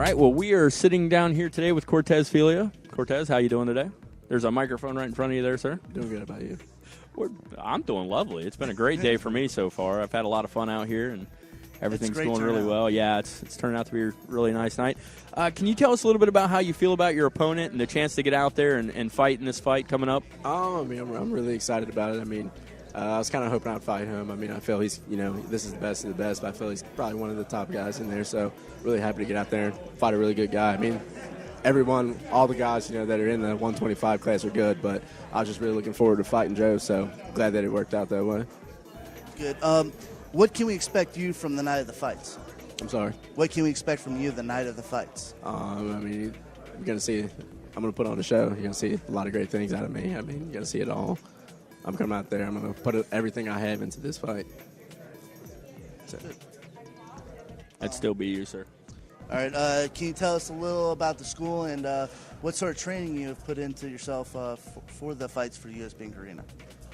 All right, well, we are sitting down here today with Cortez Filia. Cortez, how you doing today? There's a microphone right in front of you there, sir. Doing good. About you? I'm doing lovely. It's been a great day for me so far. I've had a lot of fun out here, and everything's going really well. Yeah, it's turned out to be a really nice night. Can you tell us a little bit about how you feel about your opponent and the chance to get out there and fight in this fight coming up? I mean, I'm really excited about it. I mean, I was kind of hoping I'd fight him. I mean, I feel he's, this is the best of the best, but I feel he's probably one of the top guys in there. So really happy to get out there and fight a really good guy. I mean, all the guys, that are in the 125 class are good, but I was just really looking forward to fighting Joe, so glad that it worked out that way. Good. What can we expect you from the night of the fights? I'm sorry? What can we expect from you the night of the fights? I mean, you're going to see, I'm going to put on a show. You're going to see a lot of great things out of me. I mean, you're going to see it all. I'm coming out there. I'm going to put everything I have into this fight. So. That'd still be you, sir. All right. Can you tell us a little about the school and what sort of training you have put into yourself for the fights for USBank Arena?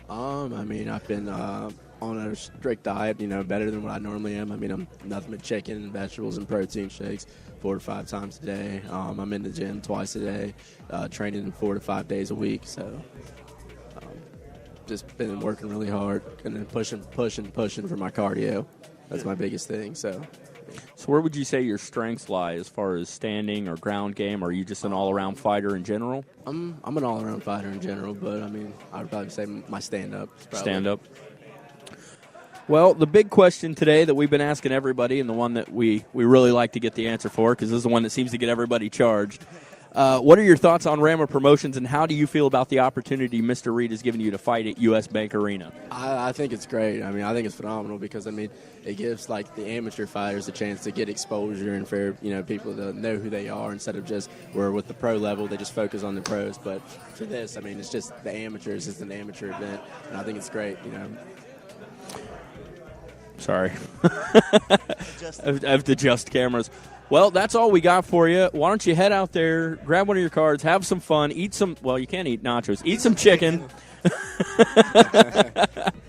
I mean, I've been on a strict diet, better than what I normally am. I mean, I'm nothing but chicken, vegetables, and protein shakes 4 to 5 times a day. I'm in the gym twice a day, training 4 to 5 days a week. So just been working really hard and then pushing for my cardio. That's my biggest thing. So where would you say your strengths lie as far as standing or ground game? Or are you just an all-around fighter in general? I'm an all-around fighter in general, but, I mean, I would probably say my stand-up. Stand-up. Well, the big question today that we've been asking everybody, and the one that we really like to get the answer for, because this is the one that seems to get everybody charged, what are your thoughts on Rama Promotions, and how do you feel about the opportunity Mr. Reed has given you to fight at USBank Arena? I think it's great. I mean, I think it's phenomenal because, I mean, it gives, the amateur fighters a chance to get exposure and for, people to know who they are instead of just where with the pro level, they just focus on the pros. But for this, I mean, it's just the amateurs. It's an amateur event, and I think it's great, Sorry. I have to adjust cameras. Well, that's all we got for you. Why don't you head out there, grab one of your cards, have some fun, eat some – well, you can't eat nachos. Eat some chicken.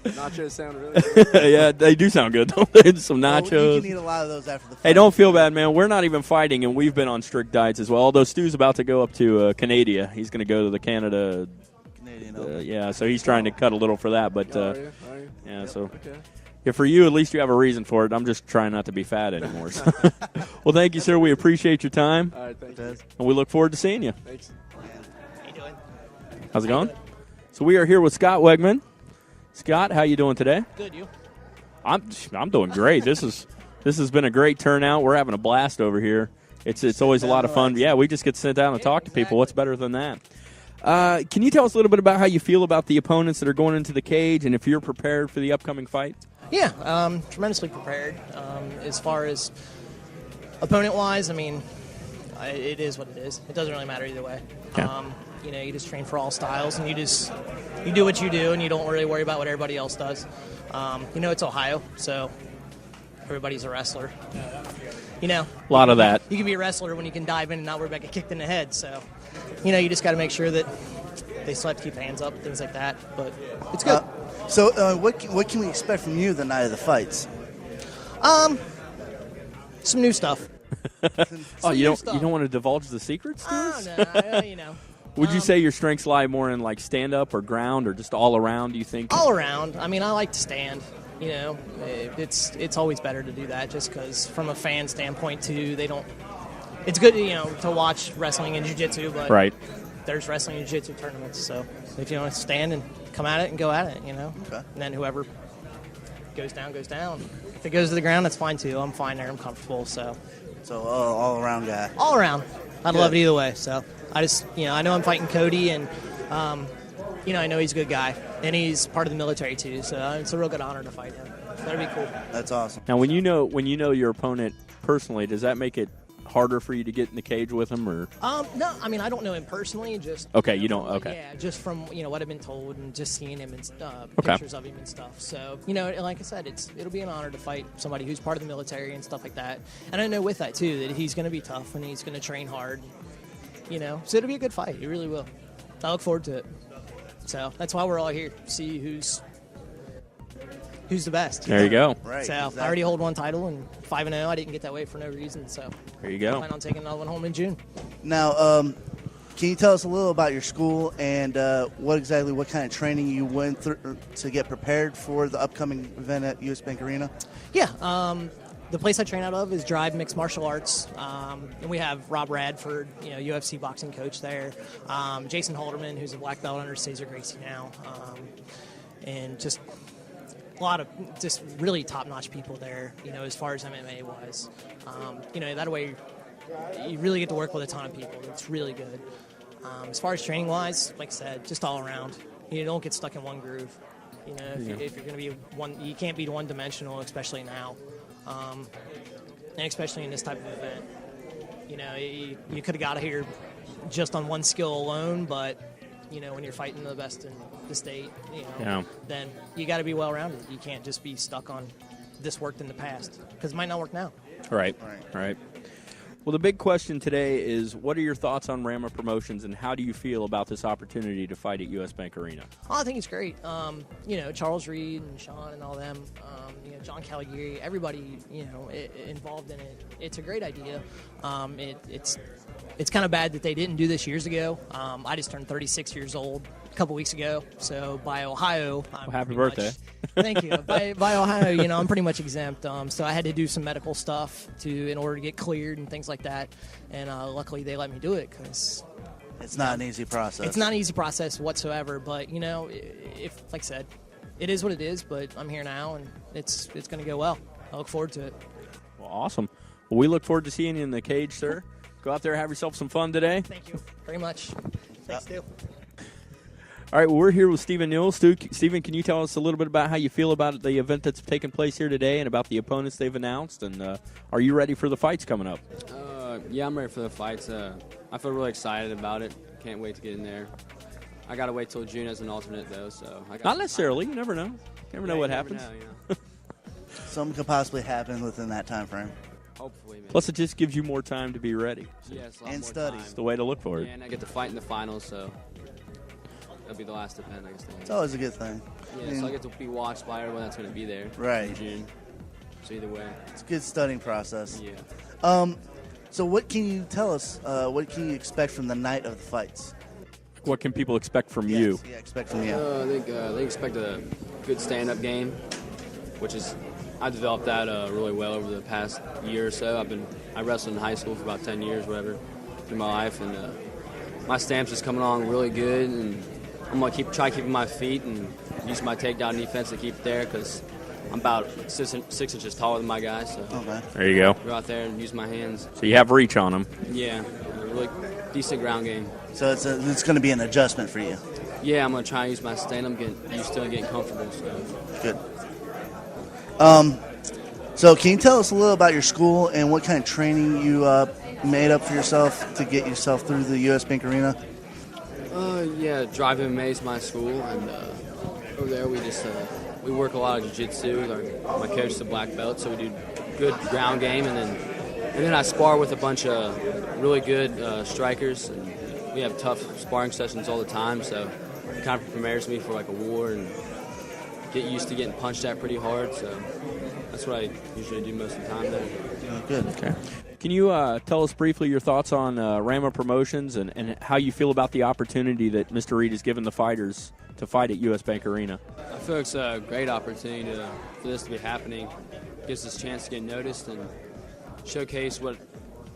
Nachos sound really good. Yeah, they do sound good, don't they? Some nachos. Well, you can eat a lot of those after the fight. Hey, don't feel bad, man. We're not even fighting, and we've been on strict diets as well, although Stu's about to go up to Canada. He's going to go to the Canadian Open. Yeah, so he's trying to cut a little for that. But, are you? yeah, yep. so – okay. Yeah, for you, at least you have a reason for it. I'm just trying not to be fat anymore. So. Well, thank you, sir. We appreciate your time. All right, thank you. And we look forward to seeing you. Thanks. How you doing? How's it going? So we are here with Scott Wegman. Scott, how you doing today? Good, you? I'm doing great. This has been a great turnout. We're having a blast over here. It's always a lot of fun. Yeah, we just get to sit down and talk to people. What's better than that? Can you tell us a little bit about how you feel about the opponents that are going into the cage and if you're prepared for the upcoming fight? Yeah, tremendously prepared. As far as opponent-wise, I mean, it is what it is. It doesn't really matter either way. Yeah. You just train for all styles, and you do what you do, and you don't really worry about what everybody else does. It's Ohio, so everybody's a wrestler. A lot of that. You can be a wrestler when you can dive in and not worry about getting kicked in the head. So, you just got to make sure that they still have to keep their hands up, things like that. But it's good. So what can we expect from you the night of the fights? Some new stuff. You don't want to divulge the secrets to us? No, Would you say your strengths lie more in stand-up or ground or just all around, do you think? All around. I mean, I like to stand. It's always better to do that just because from a fan standpoint, too, they don't – it's good, to watch wrestling and jiu-jitsu, but right. There's wrestling and jiu-jitsu tournaments. So if you want to stand and come at it and go at it, Okay. And then whoever goes down, goes down. If it goes to the ground, that's fine, too. I'm fine there. I'm comfortable, so. So all-around guy. All around. I'd love it either way, so. I just, I know I'm fighting Cody, and, I know he's a good guy, and he's part of the military too, so it's a real good honor to fight him. That'd be cool. That's awesome. Now, when you know your opponent personally, does that make it harder for you to get in the cage with him, or? No, I mean I don't know him personally. Just okay, you don't. Okay. Yeah, just from what I've been told and just seeing him and okay. pictures of him and stuff. So like I said, it'll be an honor to fight somebody who's part of the military and stuff like that. And I know with that too that he's going to be tough and he's going to train hard. So it'll be a good fight. It really will. I look forward to it. So that's why we're all here. See who's who's the best. There you go. Right. So exactly. I already hold one title and 5-0. I didn't get that way for no reason. So There you I go. plan on taking another one home in June. Now, can you tell us a little about your school and what kind of training you went through to get prepared for the upcoming event at USBank Arena? Yeah. The place I train out of is Drive Mixed Martial Arts, and we have Rob Radford, UFC boxing coach there, Jason Halderman, who's a black belt under Cesar Gracie now, and just a lot of just really top-notch people there, as far as MMA wise. That way you really get to work with a ton of people. It's really good. As far as training wise, like I said, just all around. You don't get stuck in one groove. If you're going to be one, you can't be one-dimensional, especially now. And especially in this type of event, you could have got here just on one skill alone, but when you're fighting the best in the state, then you got to be well-rounded. You can't just be stuck on this worked in the past because it might not work now. Right. Well, the big question today is, what are your thoughts on Rama Promotions, and how do you feel about this opportunity to fight at USBank Arena? Oh, I think it's great. Charles Reed and Sean and all them, John Caligari, everybody, involved in it. It's a great idea. It's kind of bad that they didn't do this years ago. I just turned 36 years old a couple weeks ago, so by Ohio, Happy birthday! Thank you. By Ohio, I'm pretty much exempt. So I had to do some medical stuff in order to get cleared and things like that. And luckily, they let me do it because It's not an easy process. it's not an easy process whatsoever. But if like I said, it is what it is. But I'm here now, and it's going to go well. I look forward to it. Well, awesome. Well, we look forward to seeing you in the cage, sir. Go out there, have yourself some fun today. Thank you very much. Thanks, Stu. All right, well, we're here with Stephen Newell. Stephen, can you tell us a little bit about how you feel about the event that's taking place here today and about the opponents they've announced? And are you ready for the fights coming up? Yeah, I'm ready for the fights. I feel really excited about it. Can't wait to get in there. I got to wait till June as an alternate, though. So Not necessarily. You never know. You never know what happens. Something could possibly happen within that time frame. Hopefully, man. Plus, it just gives you more time to be ready. Yeah, it's a lot and more study. time. It's the way to look for it. Yeah, and I get to fight in the finals, so that'll be the last event, I guess. It's always a good thing. Yeah, so I get to be watched by everyone that's going to be there Right. in June. So either way, It's a good studying process. yeah. So what can you tell us? What can you expect from the night of the fights? What can people expect from you? Yes, yeah, expect from you. I think they expect a good stand-up game, which is I developed that really well over the past year or so. I wrestled in high school for about 10 years, whatever, through my life, and my stance is coming along really good. And I'm gonna try keeping my feet and use my takedown defense to keep it there because I'm about 6 inches taller than my guy. So Okay. There you go. go out there and use my hands. So you have reach on them. Yeah, a really decent ground game. So it's going to be an adjustment for you. Yeah, I'm gonna try and use my stand. I'm getting used to it, getting comfortable. So. Good. So can you tell us a little about your school and what kind of training you made up for yourself to get yourself through the USBank Arena? Yeah, Drive MMA is my school, and over there we work a lot of jiu-jitsu. My coach is a black belt, so we do good ground game, and then I spar with a bunch of really good strikers, and we have tough sparring sessions all the time. So it kind of prepares me for like a war and get used to getting punched at pretty hard. So that's what I usually do most of the time there. Good. Okay. Can you tell us briefly your thoughts on Rama Promotions and how you feel about the opportunity that Mr. Reed has given the fighters to fight at USBank Arena? I feel it's a great opportunity for this to be happening. Gives us a chance to get noticed and showcase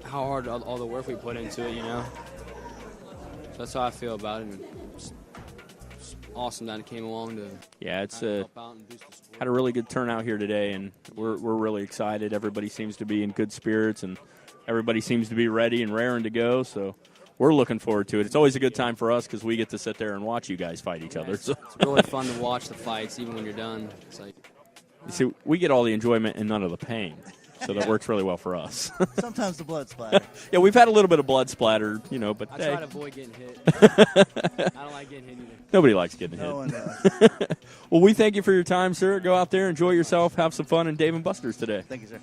how hard all the work we put into it, So that's how I feel about it. And it's awesome that it came along to help out and boost the sport. Had a really good turnout here today, and we're really excited. Everybody seems to be in good spirits, and everybody seems to be ready and raring to go. So we're looking forward to it. It's always a good time for us because we get to sit there and watch you guys fight each other. So. It's really fun to watch the fights, even when you're done. It's like You see, we get all the enjoyment and none of the pain, so that works really well for us. Sometimes the blood splatter. Yeah, we've had a little bit of blood splatter, but I hey, try to avoid getting hit. I don't like getting hit either. nobody likes getting hit. No one does. Well, we thank you for your time, sir. Go out there, enjoy yourself, have some fun in Dave & Buster's today. Thank you, sir.